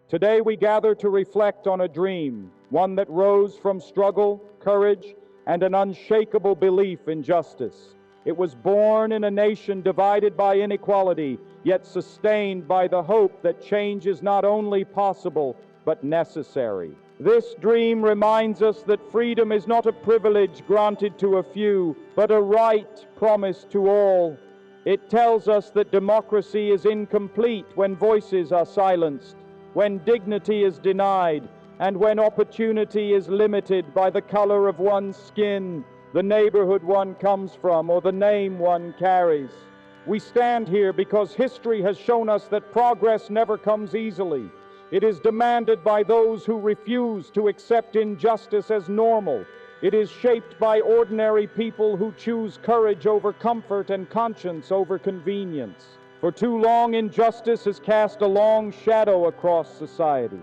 Today we gather to reflect on a dream, one that rose from struggle, courage, and an unshakable belief in justice. It was born in a nation divided by inequality, yet sustained by the hope that change is not only possible, but necessary. This dream reminds us that freedom is not a privilege granted to a few, but a right promised to all. It tells us that democracy is incomplete when voices are silenced, when dignity is denied, and when opportunity is limited by the color of one's skin, the neighborhood one comes from, or the name one carries. We stand here because history has shown us that progress never comes easily. It is demanded by those who refuse to accept injustice as normal. It is shaped by ordinary people who choose courage over comfort and conscience over convenience. For too long, injustice has cast a long shadow across society.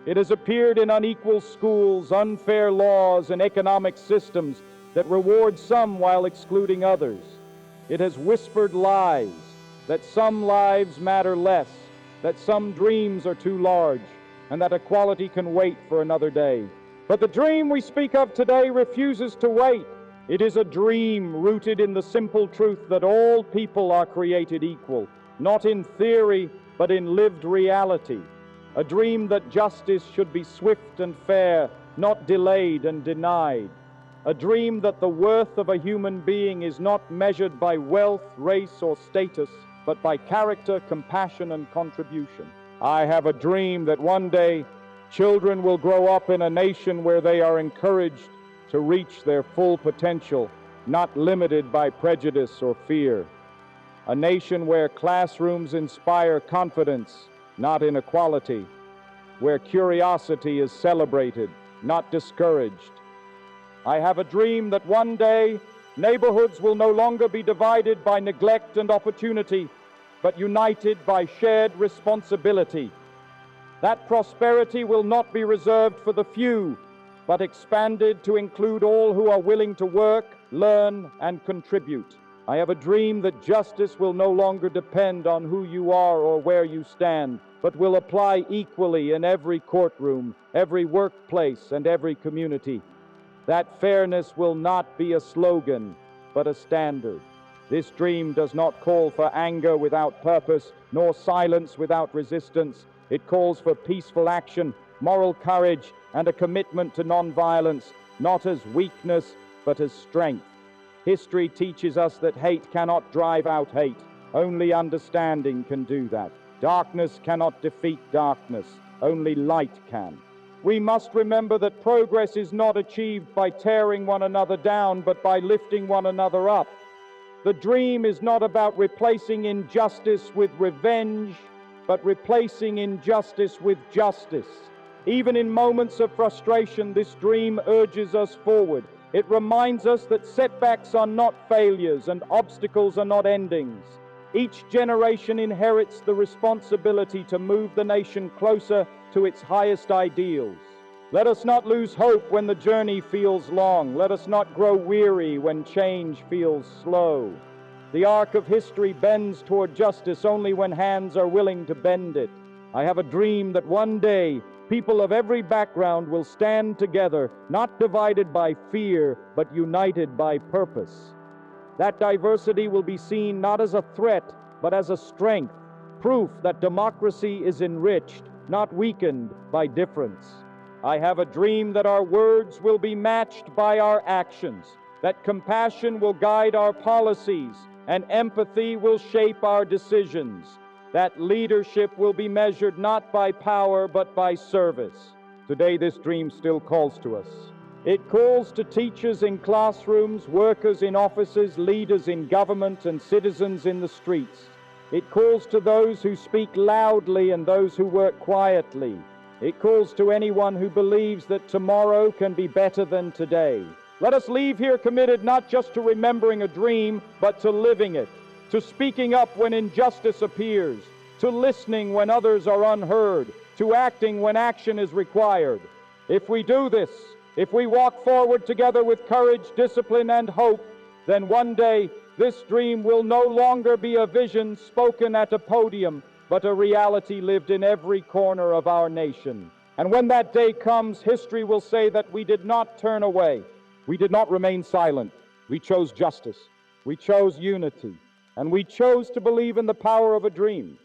It has appeared in unequal schools, unfair laws, and economic systems that reward some while excluding others. It has whispered lies, that some lives matter less, that some dreams are too large, and that equality can wait for another day. But the dream we speak of today refuses to wait. It is a dream rooted in the simple truth that all people are created equal, not in theory, but in lived reality. A dream that justice should be swift and fair, not delayed and denied. A dream that the worth of a human being is not measured by wealth, race, or status, but by character, compassion, and contribution. I have a dream that one day children will grow up in a nation where they are encouraged to reach their full potential, not limited by prejudice or fear. A nation where classrooms inspire confidence, not inequality, where curiosity is celebrated, not discouraged. I have a dream that one day neighborhoods will no longer be divided by neglect and opportunity, but united by shared responsibility. That prosperity will not be reserved for the few, but expanded to include all who are willing to work, learn, and contribute. I have a dream that justice will no longer depend on who you are or where you stand, but will apply equally in every courtroom, every workplace, and every community. That fairness will not be a slogan, but a standard. This dream does not call for anger without purpose, nor silence without resistance. It calls for peaceful action, moral courage, and a commitment to nonviolence, not as weakness, but as strength. History teaches us that hate cannot drive out hate. Only understanding can do that. Darkness cannot defeat darkness. Only light can. We must remember that progress is not achieved by tearing one another down, but by lifting one another up. The dream is not about replacing injustice with revenge, but replacing injustice with justice. Even in moments of frustration, this dream urges us forward. It reminds us that setbacks are not failures and obstacles are not endings. Each generation inherits the responsibility to move the nation closer to its highest ideals. Let us not lose hope when the journey feels long. Let us not grow weary when change feels slow. The arc of history bends toward justice only when hands are willing to bend it. I have a dream that one day people of every background will stand together, not divided by fear, but united by purpose. That diversity will be seen not as a threat, but as a strength, proof that democracy is enriched, not weakened by difference. I have a dream that our words will be matched by our actions, that compassion will guide our policies, and empathy will shape our decisions, that leadership will be measured not by power but by service. Today this dream still calls to us. It calls to teachers in classrooms, workers in offices, leaders in government, and citizens in the streets. It calls to those who speak loudly and those who work quietly. It calls to anyone who believes that tomorrow can be better than today. Let us leave here committed not just to remembering a dream, but to living it, to speaking up when injustice appears, to listening when others are unheard, to acting when action is required. If we do this, if we walk forward together with courage, discipline, and hope, then one day this dream will no longer be a vision spoken at a podium, but a reality lived in every corner of our nation. And when that day comes, history will say that we did not turn away. We did not remain silent. We chose justice. We chose unity. And we chose to believe in the power of a dream.